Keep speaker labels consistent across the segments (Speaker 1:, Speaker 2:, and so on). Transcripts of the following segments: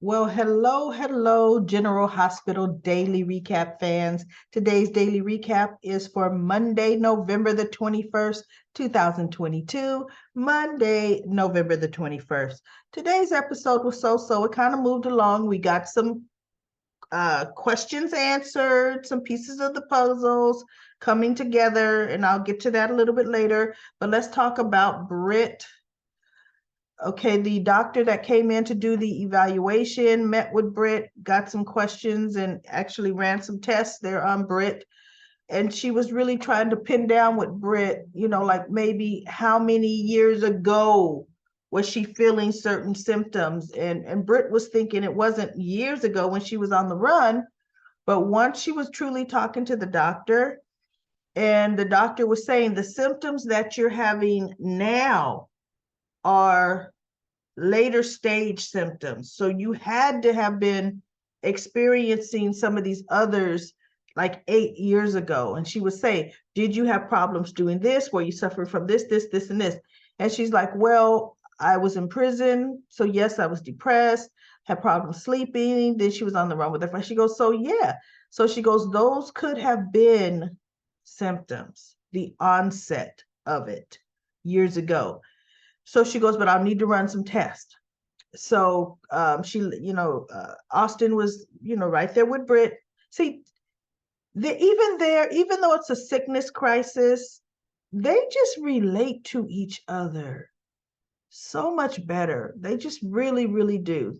Speaker 1: Well, hello, General Hospital Daily Recap fans. Today's daily recap is for Monday, November the 21st, 2022. Monday, November the 21st. Today's episode was so. It kind of moved along. We got some questions answered, some pieces of the puzzles coming together, and I'll get to that a little bit later. But let's talk about Britt. Okay, the doctor that came in to do the evaluation met with Britt, got some questions, and actually ran some tests there on Britt. And she was really trying to pin down with Britt, like maybe how many years ago was she feeling certain symptoms. And Britt was thinking it wasn't years ago when she was on the run, but once she was truly talking to the doctor, and the doctor was saying the symptoms that you're having now are later stage symptoms. So you had to have been experiencing some of these others like 8 years ago. And she would say, did you have problems doing this? Were you suffering from this, and this? And she's like, well, I was in prison. So yes, I was depressed, had problems sleeping. Then she was on the run with her friend. She goes, so yeah. So she goes, those could have been symptoms, the onset of it years ago. So she goes, but I'll need to run some tests. So Austin was, right there with Britt. See, even though it's a sickness crisis, they just relate to each other so much better. They just really, really do.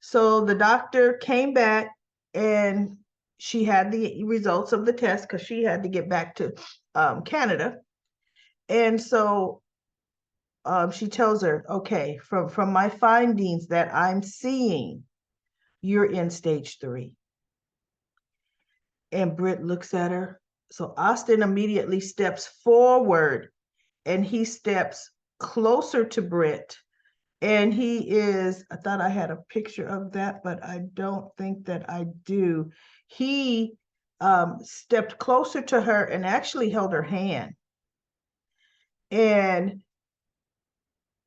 Speaker 1: So the doctor came back and she had the results of the test because she had to get back to Canada. And so she tells her, okay, from my findings that I'm seeing, you're in stage 3. And Britt looks at her. So Austin immediately steps forward and he steps closer to Britt. And he is, I thought I had a picture of that, but I don't think that I do. He stepped closer to her and actually held her hand. And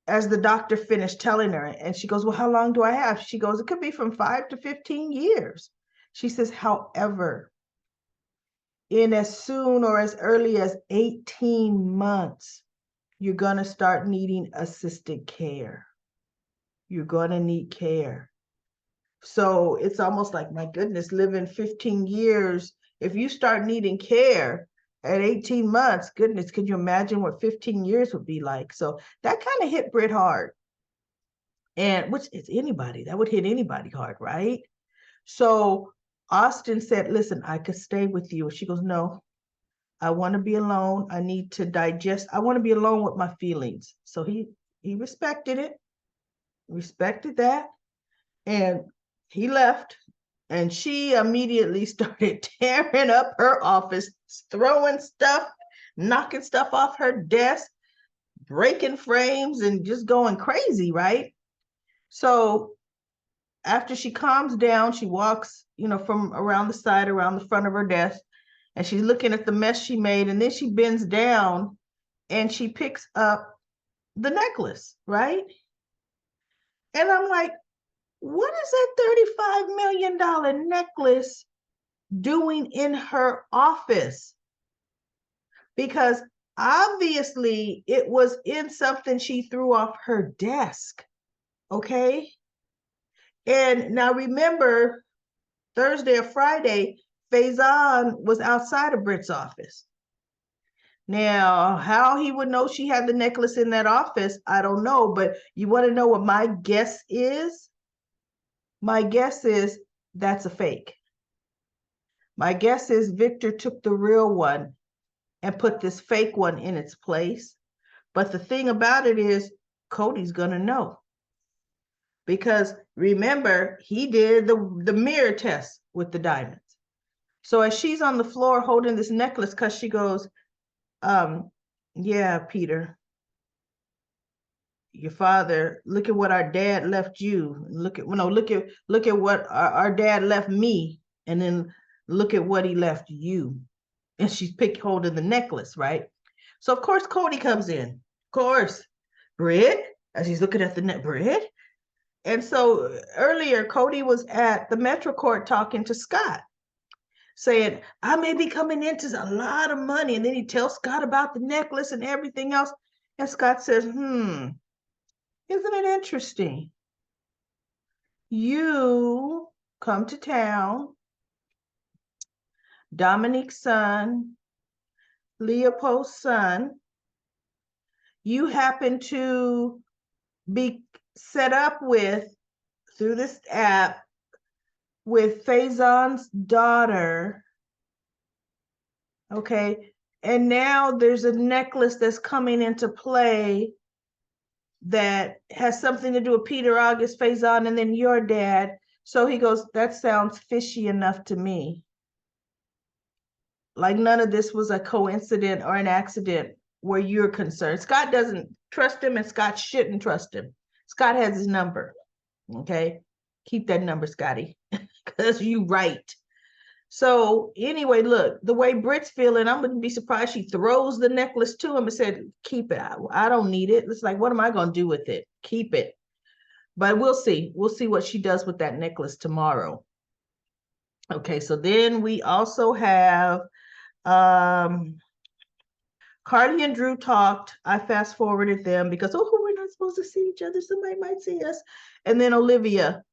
Speaker 1: as the doctor finished telling her, and she goes, well, how long do I have? She goes, it could be from 5 to 15 years. She says, however, in as soon or as early as 18 months, you're going to start needing assisted care. You're going to need care. So it's almost like, my goodness, living 15 years, if you start needing care at 18 months, goodness, could you imagine what 15 years would be like? So that kind of hit Britt hard. And which is anybody, that would hit anybody hard, right? So Austin said, listen, I could stay with you. She goes, no, I want to be alone. I need to digest. I want to be alone with my feelings. So he respected that. And he left. And she immediately started tearing up her office, throwing stuff, knocking stuff off her desk, breaking frames, and just going crazy, right? So after she calms down, she walks, from around the side, around the front of her desk, and she's looking at the mess she made. And then she bends down and she picks up the necklace, right? And I'm like, what is that $35 million necklace doing in her office? Because obviously it was in something she threw off her desk. Okay. And now remember, Thursday or Friday, Faison was outside of Britt's office. Now, how he would know she had the necklace in that office, I don't know. But you want to know what my guess is? My guess is that's a fake. My guess is Victor took the real one and put this fake one in its place. But the thing about it is, Cody's going to know. Because remember, he did the mirror test with the diamonds. So as she's on the floor holding this necklace, because she goes, yeah, Peter, your father, look at what our dad left you. Look at what our dad left me, and then look at what he left you. And she's holding the necklace, right? So of course Cody comes in. Of course, Britt, as he's looking at the net, Britt, And so earlier, Cody was at the Metro Court talking to Scott, saying, I may be coming into a lot of money. And then he tells Scott about the necklace and everything else. And Scott says, isn't it interesting? You come to town, Dominique's son, Leopold's son, you happen to be set up with, through this app, with Faison's daughter, okay? And now there's a necklace that's coming into play that has something to do with Peter August, Faison, and then your dad. So he goes, that sounds fishy enough to me. Like none of this was a coincidence or an accident where you're concerned. Scott doesn't trust him, and Scott shouldn't trust him. Scott has his number, okay? Keep that number, Scotty, because you right. So anyway, look, the way Britt's feeling, I wouldn't be surprised she throws the necklace to him and said, keep it. I don't need it. It's like, what am I going to do with it? Keep it. But we'll see. We'll see what she does with that necklace tomorrow. Okay, so then we also have Carly and Drew talked. I fast forwarded them because, we're not supposed to see each other. Somebody might see us. And then Olivia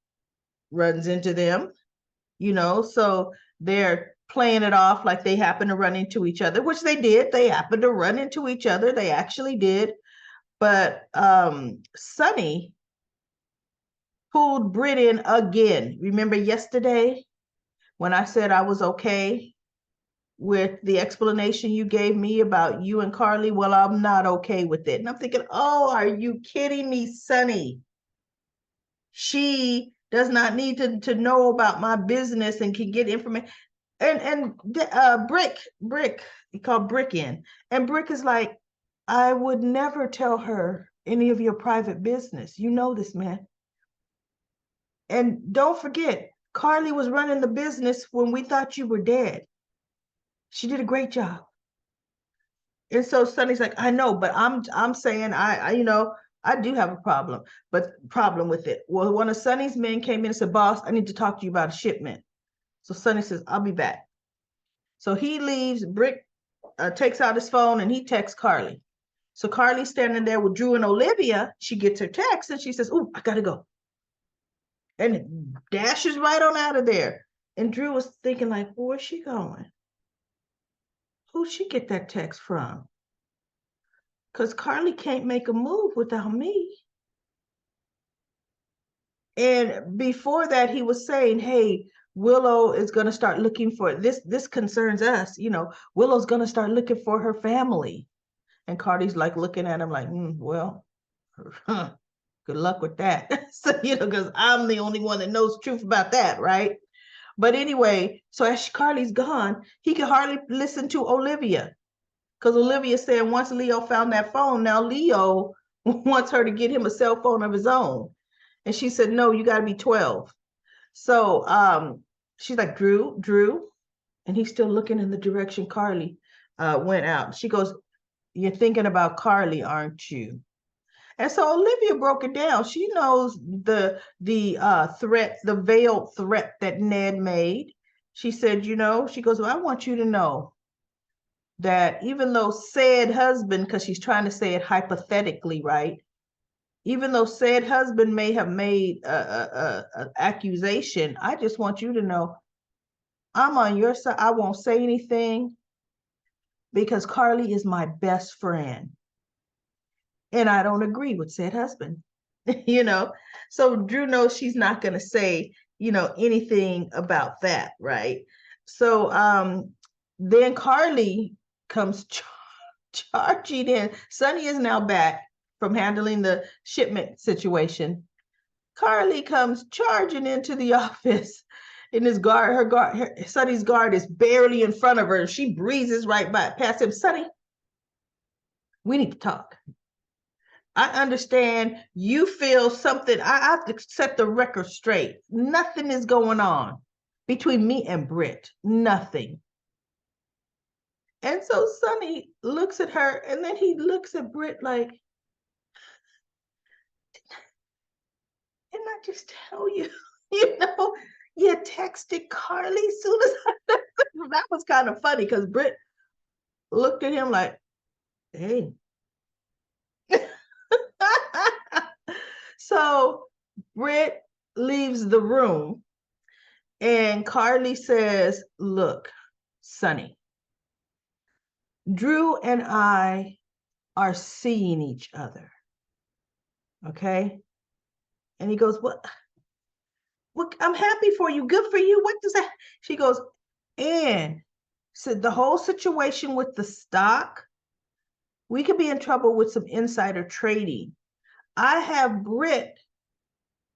Speaker 1: runs into them, so they're playing it off like they happen to run into each other, which they did. They happened to run into each other. They actually did. But Sonny pulled Britt in again. Remember yesterday when I said I was okay with the explanation you gave me about you and Carly? Well, I'm not okay with it. And I'm thinking, oh, are you kidding me, Sonny? She does not need to know about my business and can get information. And Brick, he called Brick in. And Brick is like, I would never tell her any of your private business. You know this, man. And don't forget, Carly was running the business when we thought you were dead. She did a great job. And so Sonny's like, I know, but I'm saying I do have a problem with it. Well, one of Sonny's men came in and said, boss, I need to talk to you about a shipment. So Sonny says, I'll be back. So he leaves. Brick takes out his phone and he texts Carly. So Carly's standing there with Drew and Olivia. She gets her text and she says, oh, I gotta go. And dashes right on out of there. And Drew was thinking like, where's she going? Who'd she get that text from? Because Carly can't make a move without me. And before that, he was saying, hey, Willow is going to start looking for this. This concerns us. Willow's going to start looking for her family. And Carly's like looking at him like, well, good luck with that. So, because I'm the only one that knows the truth about that, right? But anyway, so as Carly's gone, he could hardly listen to Olivia. Because Olivia said once Leo found that phone, now Leo wants her to get him a cell phone of his own. And she said, no, you got to be 12. So she's like, Drew. And he's still looking in the direction Carly went out. She goes, you're thinking about Carly, aren't you? And so Olivia broke it down. She knows the threat, the veiled threat that Ned made. She said, she goes, well, I want you to know that even though said husband, because she's trying to say it hypothetically, right? Even though said husband may have made an accusation, I just want you to know I'm on your side. I won't say anything because Carly is my best friend. And I don't agree with said husband, So Drew knows she's not going to say, anything about that, right? So then Carly comes charging in. Sonny is now back from handling the shipment situation. Carly comes charging into the office. In his guard, Sonny's guard is barely in front of her. She breezes right by past him. Sonny, we need to talk. I understand you feel something. I have to set the record straight. Nothing is going on between me and Britt. Nothing. And so Sonny looks at her and then he looks at Britt like, didn't I I just tell you, you know, you texted Carly soon as I that was kind of funny because Britt looked at him like, hey. So Britt leaves the room and Carly says, look, Sonny, Drew and I are seeing each other. Okay. And he goes, what? Well, I'm happy for you. Good for you. What does that? She goes, and so the whole situation with the stock, we could be in trouble with some insider trading. I have Britt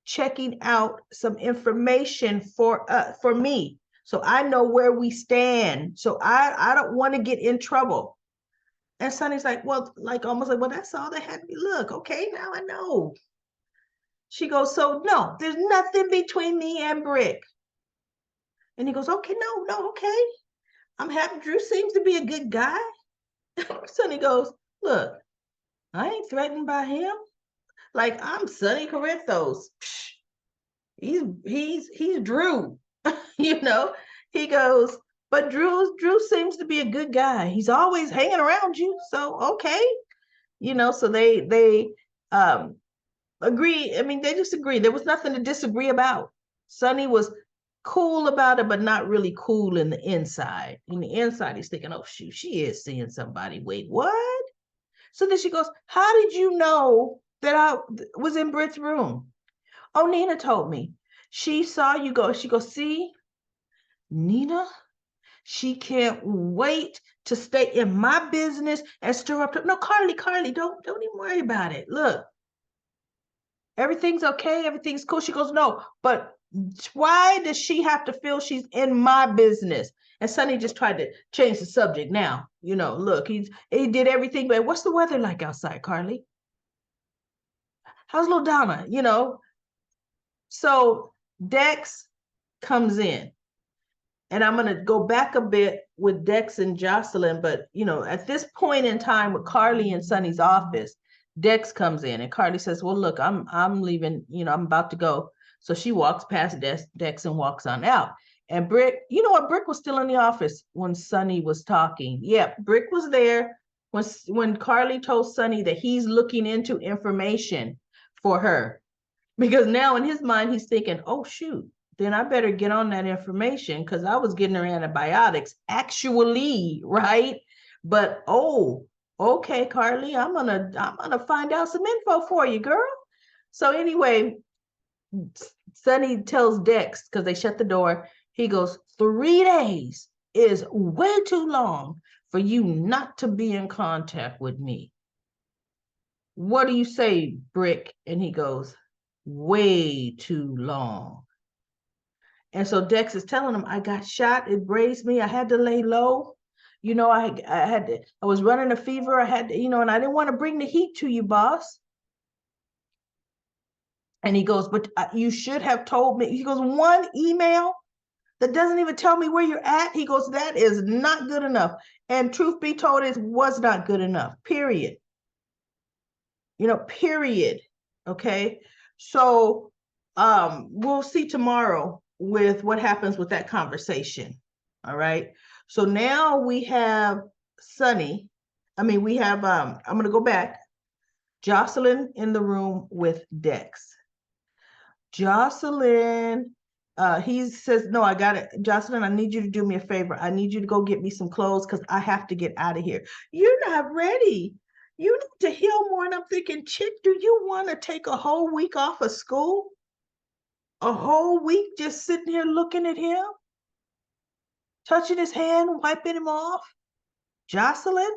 Speaker 1: checking out some information for me, so I know where we stand. So I don't want to get in trouble. And Sonny's like, well, like almost like, well, that's all that had to be. Look, okay, now I know. She goes, so no, there's nothing between me and Britt. And he goes, okay, no, okay. I'm happy. Drew seems to be a good guy. Sonny goes, look, I ain't threatened by him. Like I'm Sonny Corinthos. He's Drew. You know. He goes, but Drew seems to be a good guy. He's always hanging around you. So okay. You know, so they agree. I mean, they just agree. There was nothing to disagree about. Sonny was cool about it, but not really cool in the inside. In the inside, he's thinking, oh, shoot, she is seeing somebody. Wait, what? So then she goes, how did you know that I was in Britt's room? Oh, Nina told me. She saw you go. She goes, see, Nina, she can't wait to stay in my business and stir up. No, Carly, don't even worry about it. Look, everything's okay. Everything's cool. She goes, no, but why does she have to feel she's in my business? And Sonny just tried to change the subject now. You know, look, he did everything, but what's the weather like outside, Carly? How's little Donna? You know, so Dex comes in. And I'm going to go back a bit with Dex and Jocelyn, but you know, at this point in time with Carly in Sonny's office, Dex comes in and Carly says, well, look, I'm leaving, you know, I'm about to go. So she walks past Dex and walks on out. And Brick, you know what? Brick was still in the office when Sonny was talking. Yeah, Brick was there when Carly told Sonny that he's looking into information for her. Because now in his mind, he's thinking, oh, shoot, then I better get on that information because I was getting her antibiotics actually, right? But oh, okay, Carly, I'm gonna find out some info for you, girl. So anyway, Sonny tells Dex because they shut the door. He goes, 3 days is way too long for you not to be in contact with me. What do you say, Brick? And he goes, way too long. And so Dex is telling him, I got shot, it grazed me, I had to lay low. You know, I was running a fever, I had to, you know, and I didn't want to bring the heat to you, boss. And he goes, but you should have told me. He goes, one email that doesn't even tell me where you're at. He goes, that is not good enough. And truth be told, it was not good enough, period. You know, period. Okay. So we'll see tomorrow with what happens with that conversation. All right. So now we have Sonny. I mean, we have I'm gonna go back. Jocelyn in the room with Dex. Jocelyn, he says, no, I got it. Jocelyn, I need you to do me a favor. I need you to go get me some clothes because I have to get out of here. You're not ready. You need to heal more. And I'm thinking, chick, do you want to take a whole week off of school? A whole week just sitting here looking at him, touching his hand, wiping him off? Jocelyn?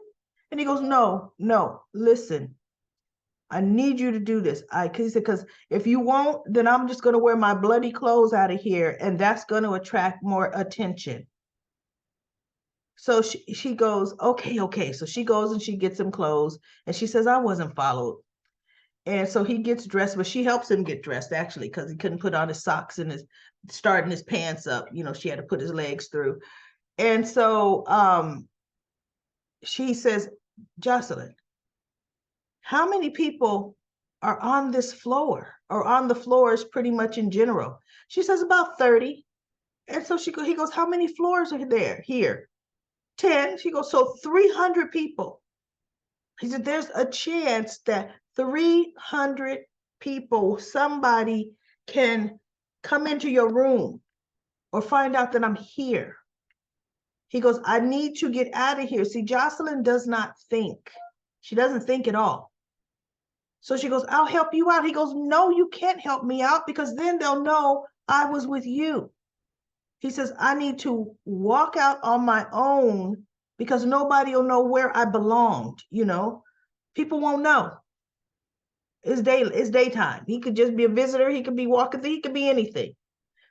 Speaker 1: And he goes, no, listen, I need you to do this. He said, because if you won't, then I'm just going to wear my bloody clothes out of here, and that's going to attract more attention. So she goes, okay. So she goes and she gets him clothes, and she says, I wasn't followed. And so he gets dressed, but she helps him get dressed, actually, because he couldn't put on his socks and starting his pants up. You know, she had to put his legs through. And so she says, Jocelyn, how many people are on this floor? or on the floors pretty much in general? She says about 30. And so he goes, how many floors are there? Here, 10. She goes, so 300 people. He said, there's a chance that 300 people, somebody can come into your room or find out that I'm here. He goes, I need to get out of here. See, Jocelyn does not think. She doesn't think at all. So she goes, I'll help you out. He goes, no, you can't help me out because then they'll know I was with you. He says, I need to walk out on my own because nobody will know where I belonged. People won't know. It's daytime. He could just be a visitor. He could be walking through. He could be anything.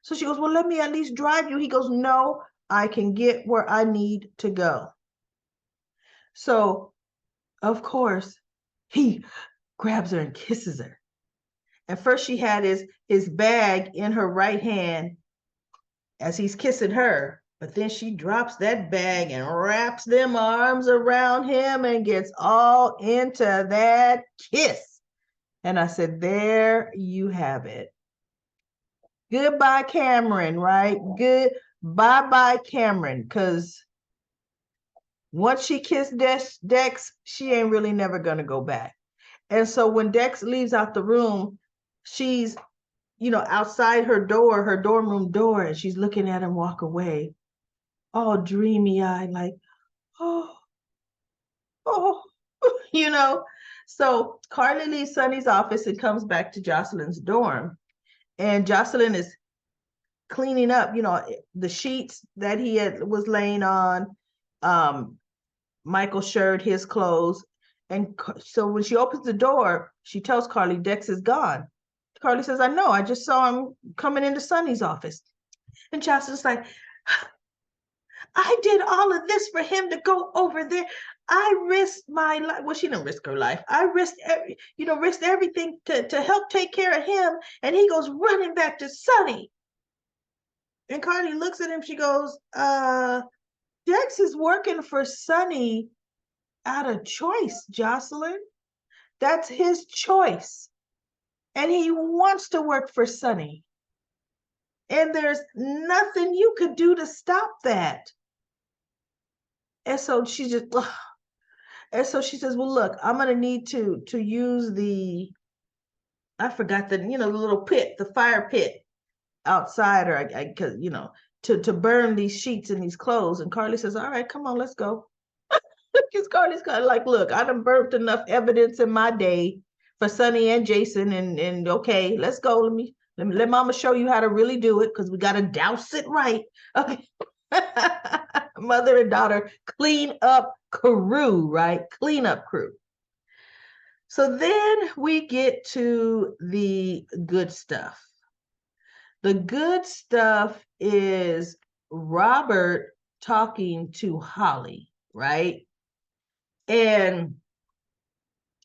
Speaker 1: So she goes, well, let me at least drive you. He goes, no, I can get where I need to go. So, of course, he grabs her and kisses her. And first she had his bag in her right hand as he's kissing her. But then she drops that bag and wraps them arms around him and gets all into that kiss. And I said, there you have it. Goodbye, Cameron, right? Bye-bye, Cameron, because once she kissed Dex, she ain't really never going to go back. And so when Dex leaves out the room, she's, outside her dorm room door, and she's looking at him walk away, all dreamy-eyed, like, oh, So Carly leaves Sonny's office and comes back to Jocelyn's dorm. And Jocelyn is cleaning up, the sheets that he was laying on. Michael shared his clothes. And so when she opens the door, she tells Carly, Dex is gone. Carly says, I know, I just saw him coming into Sonny's office. And Jocelyn's like, I did all of this for him to go over there. I risked my life. Well, she didn't risk her life. I risked everything to help take care of him. And he goes running back to Sonny. And Carly looks at him. She goes, Dex is working for Sonny out of choice, Jocelyn. That's his choice. And he wants to work for Sonny. And there's nothing you could do to stop that. And so she just, and so she says, well, look, I'm going to need to use I forgot the little pit, the fire pit outside, or because, to burn these sheets and these clothes. And Carly says, all right, come on, let's go. Because Carly's kind of like, look, I done burnt enough evidence in my day for Sonny and Jason, and okay, let's go. Let Mama show you how to really do it, because we got to douse it right. Okay. Mother and daughter clean up crew, right? Clean up crew. So then we get to the good stuff. The good stuff is Robert talking to Holly, right? And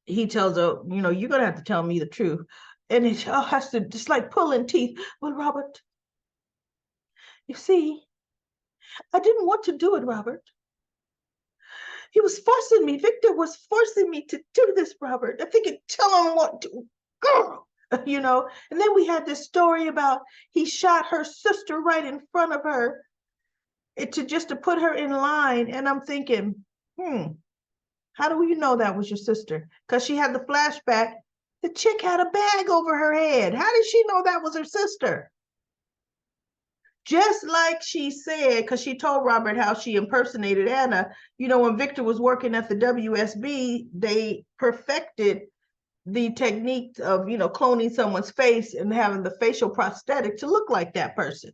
Speaker 1: he tells her, you're going to have to tell me the truth. And it has to, just like pulling teeth. Well, Robert, you see, I didn't want to do it, Robert. He was forcing me. Victor was forcing me to do this, Robert. I think it tell him what to, girl, And then we had this story about he shot her sister right in front of her to put her in line. And I'm thinking, how do you know that was your sister? Because she had the flashback. The chick had a bag over her head. How did she know that was her sister? Just like she said, because she told Robert how she impersonated Anna, when Victor was working at the WSB, they perfected the technique of, cloning someone's face and having the facial prosthetic to look like that person,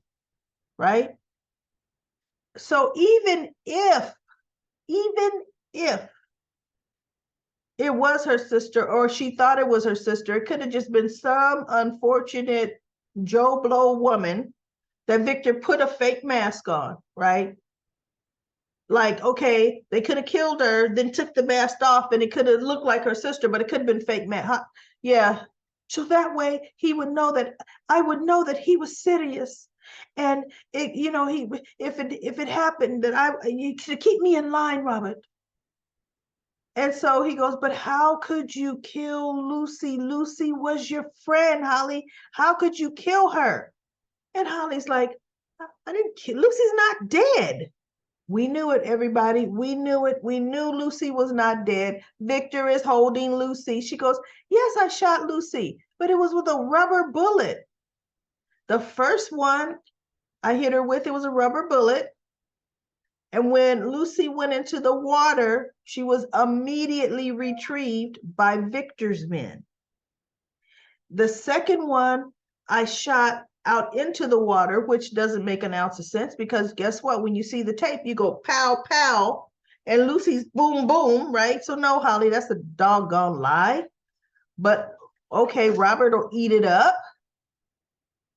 Speaker 1: right? So even if it was her sister, or she thought it was her sister, it could have just been some unfortunate Joe Blow woman that Victor put a fake mask on, right? Like, okay, they could have killed her, then took the mask off, and it could have looked like her sister, but it could have been fake mask. Yeah. So that way he would know that I would know that he was serious. And if it happened, that to keep me in line, Robert. And so he goes, but how could you kill Lucy? Lucy was your friend, Holly. How could you kill her? And Holly's like, I didn't kill, Lucy's not dead. We knew it, everybody. We knew it. We knew Lucy was not dead. Victor is holding Lucy. She goes, yes, I shot Lucy, but it was with a rubber bullet. The first one I hit her with, it was a rubber bullet. And when Lucy went into the water, she was immediately retrieved by Victor's men. The second one, I shot out into the water, which doesn't make an ounce of sense because guess what? When you see the tape, you go pow, pow, and Lucy's boom, boom, right? So no, Holly, that's a doggone lie. But okay, Robert will eat it up,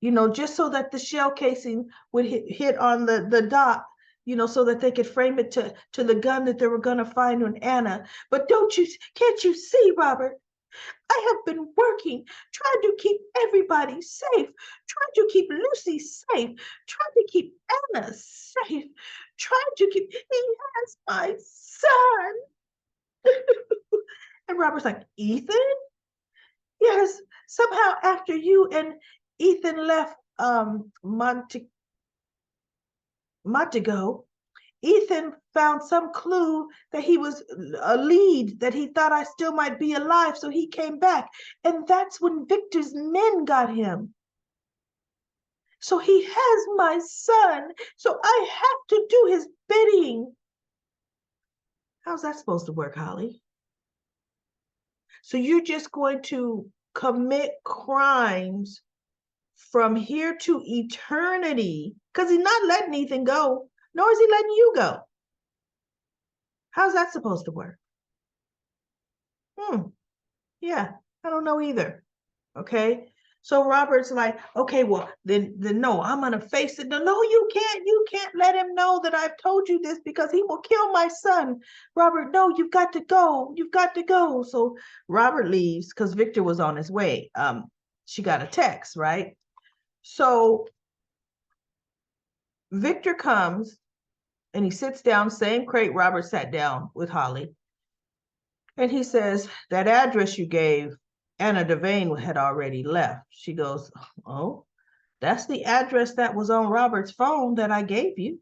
Speaker 1: you know, just so that the shell casing would hit on the dock, you know, so that they could frame it to the gun that they were going to find on Anna. But can't you see, Robert? I have been working, trying to keep everybody safe, trying to keep Lucy safe, trying to keep Anna safe, trying to keep, he has my son. And Robert's like, Ethan? Yes, somehow after you and Ethan left Montego, Ethan found some clue that he was a lead, that he thought I still might be alive, so he came back. And that's when Victor's men got him. So he has my son, so I have to do his bidding. How's that supposed to work, Holly? So you're just going to commit crimes from here to eternity because he's not letting Ethan go, nor is he letting you go. How's that supposed to work? Yeah, I don't know either. Okay. So Robert's like, okay, well, then no, I'm gonna face it. No, you can't let him know that I've told you this because he will kill my son. Robert, no, you've got to go. You've got to go. So Robert leaves because Victor was on his way. She got a text, right? So Victor comes and he sits down, same crate Robert sat down with Holly. And he says, that address you gave, Anna Devane had already left. She goes, oh, that's the address that was on Robert's phone that I gave you.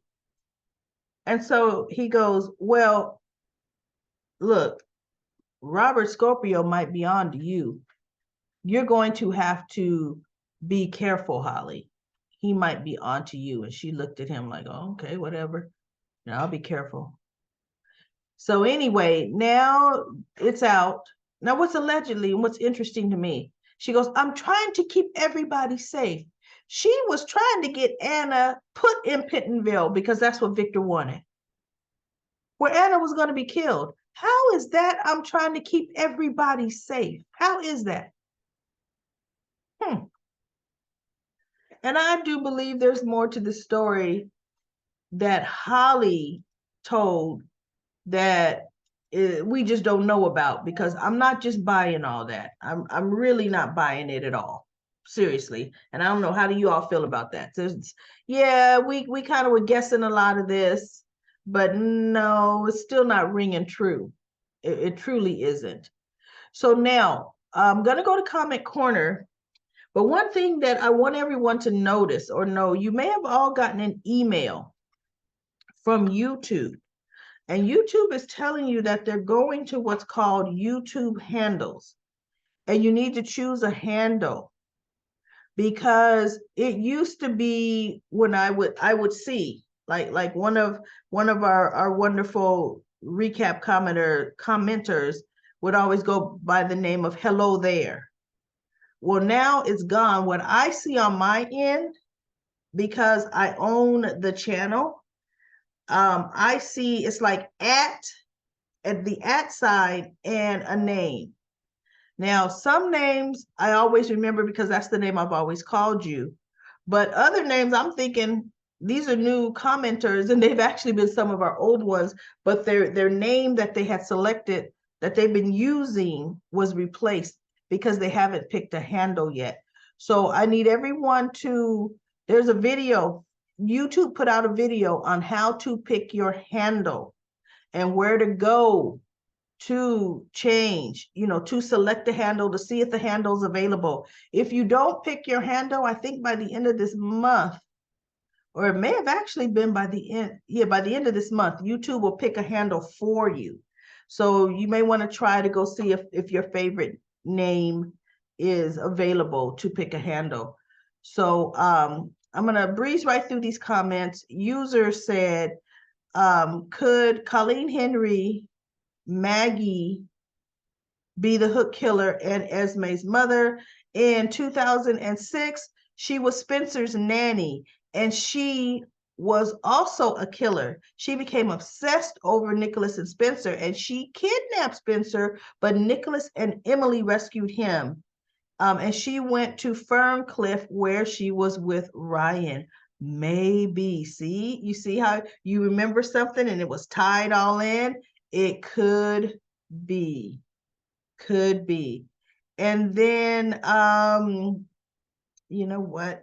Speaker 1: And so he goes, well, look, Robert Scorpio might be on to you. You're going to have to be careful, Holly. He might be on to you. And she looked at him like, oh, okay, whatever. Now I'll be careful. So anyway, now it's out. Now what's allegedly and what's interesting to me, she goes, I'm trying to keep everybody safe. She was trying to get Anna put in Pentonville because that's what Victor wanted, where Anna was going to be killed. How is that? I'm trying to keep everybody safe. How is that? And I do believe there's more to the story that Holly told that we just don't know about, because I'm not just buying all that. I'm really not buying it at all. Seriously. And I don't know, how do you all feel about that? Yeah, we kind of were guessing a lot of this, but no, it's still not ringing true. It truly isn't. So now I'm going to go to comment corner. But one thing that I want everyone to notice or know, you may have all gotten an email from YouTube. And YouTube is telling you that they're going to what's called YouTube handles. And you need to choose a handle, because it used to be when I would see like one of our wonderful recap commenters would always go by the name of Hello There. Well, now it's gone. What I see on my end, because I own the channel, I see it's like at the at sign and a name. Now, some names I always remember because that's the name I've always called you. But other names, I'm thinking these are new commenters, and they've actually been some of our old ones, but their name that they had selected that they've been using was replaced because they haven't picked a handle yet. So I need everyone to, there's a video, YouTube put out a video on how to pick your handle and where to go to change, to select a handle to see if the handle's available. If you don't pick your handle, I think by the end of this month, or it may have actually been by the end, by the end of this month, YouTube will pick a handle for you. So you may want to try to go see if your favorite name is available to pick a handle. So I'm going to breeze right through these comments. User said, could Colleen Henry, Maggie, be the hook killer and Esme's mother? In 2006, she was Spencer's nanny, and she was also a killer. She became obsessed over Nicholas and Spencer, and she kidnapped Spencer, but Nicholas and Emily rescued him. And she went to Ferncliff where she was with Ryan. Maybe. See, you see how you remember something and it was tied all in? It could be. Could be. And then, you know what?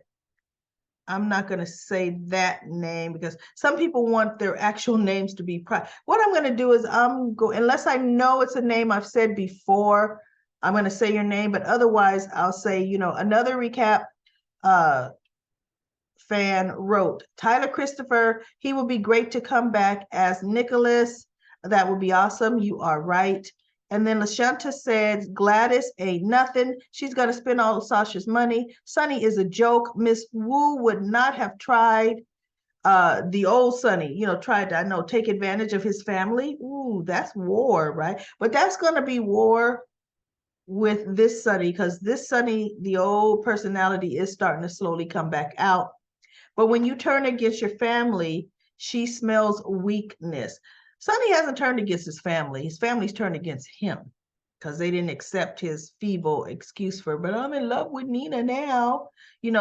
Speaker 1: I'm not going to say that name because some people want their actual names to be private. What I'm going to do is unless I know it's a name I've said before, I'm going to say your name, but otherwise I'll say, another recap fan wrote, Tyler Christopher, he would be great to come back as Nicholas. That would be awesome. You are right. And then LaShanta said, Gladys ain't nothing. She's going to spend all of Sasha's money. Sonny is a joke. Miss Wu would not have tried the old Sonny, tried to, take advantage of his family. Ooh, that's war, right? But that's going to be war with this Sonny because this Sonny, the old personality is starting to slowly come back out. But when you turn against your family, she smells weakness. Sonny hasn't turned against his family. His family's turned against him because they didn't accept his feeble excuse for, but I'm in love with Nina now.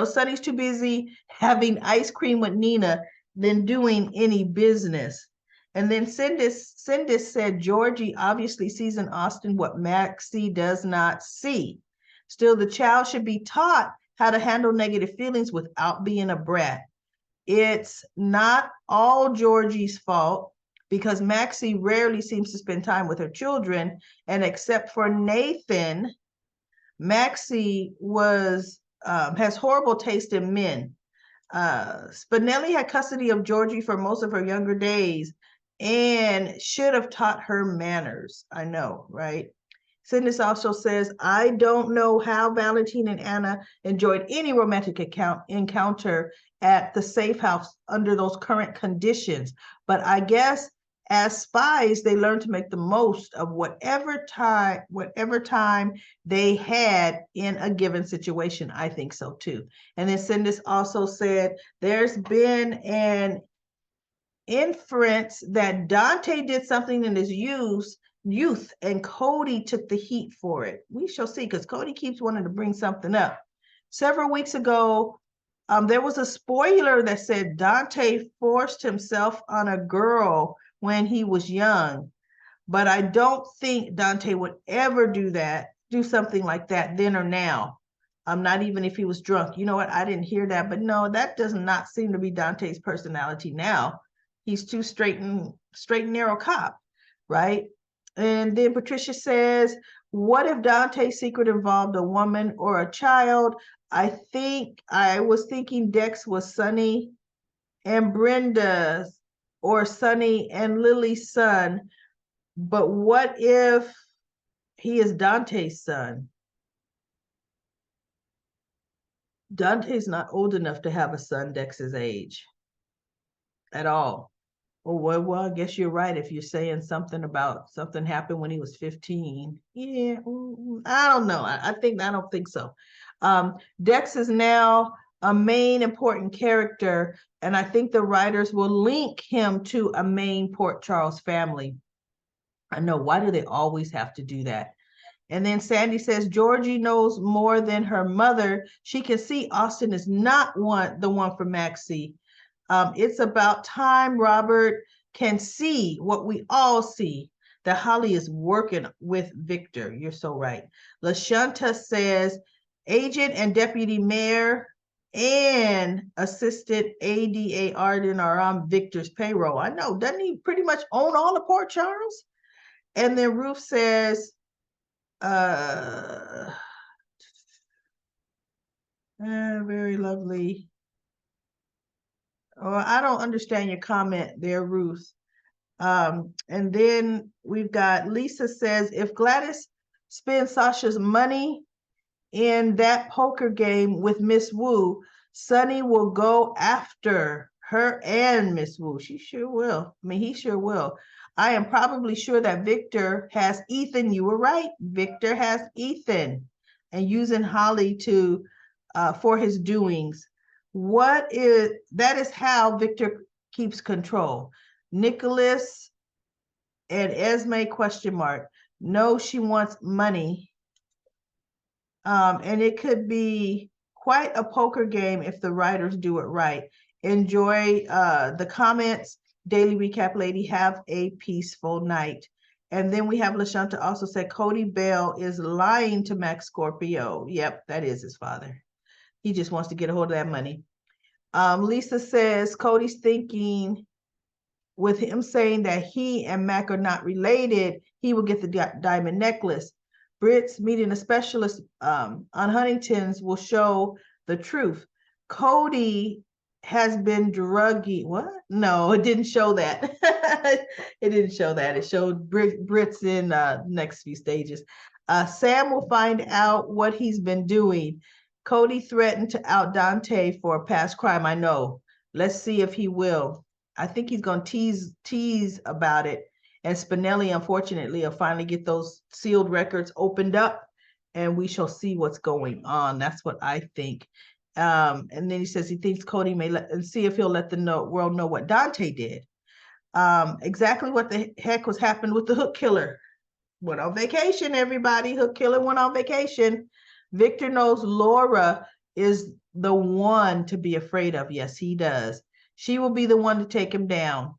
Speaker 1: Sonny's too busy having ice cream with Nina than doing any business. And then Cindis said, Georgie obviously sees in Austin what Maxie does not see. Still, the child should be taught how to handle negative feelings without being a brat. It's not all Georgie's fault because Maxie rarely seems to spend time with her children. And except for Nathan, Maxie has horrible taste in men. Spinelli had custody of Georgie for most of her younger days and should have taught her manners. I know, right? Sydney also says, I don't know how Valentine and Anna enjoyed any romantic encounter at the safe house under those current conditions. But I guess as spies, they learned to make the most of whatever time they had in a given situation. I think so too. And then Cindy also said, there's been an inference that Dante did something in his youth and Cody took the heat for it. We shall see, because Cody keeps wanting to bring something up. Several weeks ago, there was a spoiler that said Dante forced himself on a girl when he was young, but I don't think Dante would ever do something like that then or now. Not even if he was drunk. You know what? I didn't hear that, but no, that does not seem to be Dante's personality now. He's too straight and narrow cop, right? And then Patricia says, what if Dante's secret involved a woman or a child? I was thinking Dex was Sonny and Brenda's or Sonny and Lily's son. But what if he is Dante's son? Dante's not old enough to have a son Dex's age at all. Oh, well, I guess you're right if you're saying something about something happened when he was 15. Yeah, I don't know. I don't think so. Dex is now a main important character, and I think the writers will link him to a main Port Charles family. I know, why do they always have to do that? And then Sandy says, Georgie knows more than her mother. She can see Austin is not the one for Maxie. It's about time Robert can see what we all see, that Holly is working with Victor. You're so right. LaShanta says, agent and deputy mayor and assistant ADA Arden are on Victor's payroll. I know, doesn't he pretty much own all of Port Charles? And then Ruth says, very lovely. Oh, I don't understand your comment there, Ruth. And then we've got Lisa says, if Gladys spends Sasha's money in that poker game with Miss Wu, Sunny will go after her and Miss Wu. She sure will. I mean, he sure will. I am probably sure that Victor has Ethan. You were right. Victor has Ethan and using Holly to for his doings. That is how Victor keeps control. Nicholas and Esme question mark. No, she wants money. And it could be quite a poker game if the writers do it right. Enjoy the comments. Daily Recap Lady, have a peaceful night. And then we have LaShanta also said, Cody Bell is lying to Max Scorpio. Yep, that is his father. He just wants to get a hold of that money. Lisa says, Cody's thinking with him saying that he and Mac are not related, he will get the diamond necklace. Britt's meeting a specialist on Huntington's will show the truth. Cody has been druggy. What? No, it didn't show that. It didn't show that. It showed Britt's in next few stages. Sam will find out what he's been doing. Cody threatened to out Dante for a past crime. I know. Let's see if he will. I think he's going to tease about it. And Spinelli, unfortunately, will finally get those sealed records opened up and we shall see what's going on. That's what I think. And then he says he thinks Cody may and see if he'll let the world know what Dante did. Exactly what the heck was happened with the hook killer. Went on vacation, everybody. Hook killer went on vacation. Victor knows Laura is the one to be afraid of. Yes, he does. She will be the one to take him down.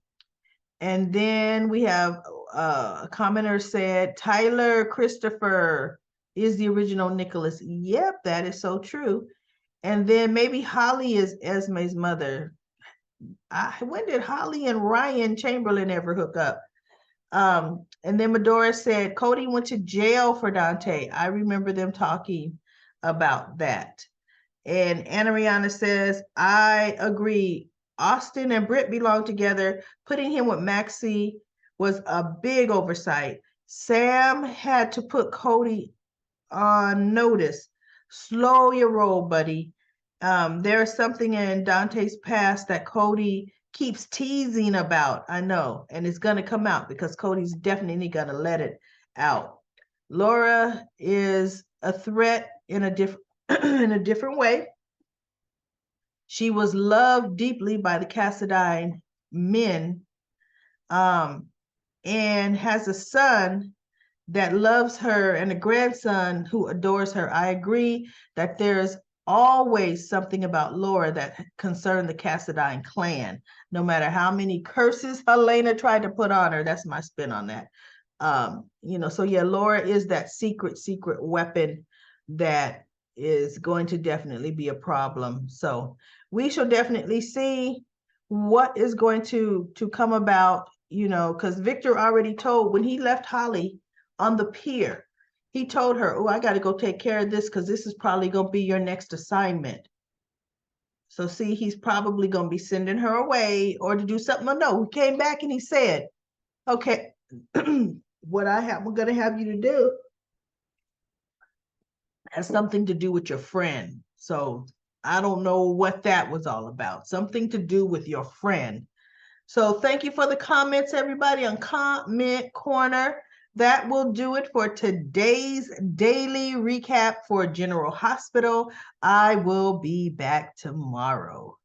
Speaker 1: And then we have a commenter said, Tyler Christopher is the original Nicholas. Yep, that is so true. And then maybe Holly is Esme's mother. When did Holly and Ryan Chamberlain ever hook up? And then Medora said, Cody went to jail for Dante. I remember them talking about that. And Anariana says, I agree. Austin and Britt belong together. Putting him with Maxie was a big oversight. Sam had to put Cody on notice. Slow your roll, buddy. There is something in Dante's past that Cody keeps teasing about. I know, and it's going to come out because Cody's definitely going to let it out. Laura is a threat in a different way. She was loved deeply by the Cassadine men, and has a son that loves her and a grandson who adores her. I agree that there's always something about Laura that concerned the Cassadine clan, no matter how many curses Helena tried to put on her. That's my spin on that. So yeah, Laura is that secret weapon that is going to definitely be a problem. So we shall definitely see what is going to come about, because Victor already told when he left Holly on the pier, he told her, oh, I got to go take care of this because this is probably going to be your next assignment. So see, he's probably going to be sending her away or to do something. No, he came back and he said, okay, what I'm going to have you to do has something to do with your friend. So I don't know what that was all about. Something to do with your friend. So thank you for the comments, everybody, on Comment Corner. That will do it for today's daily recap for General Hospital. I will be back tomorrow.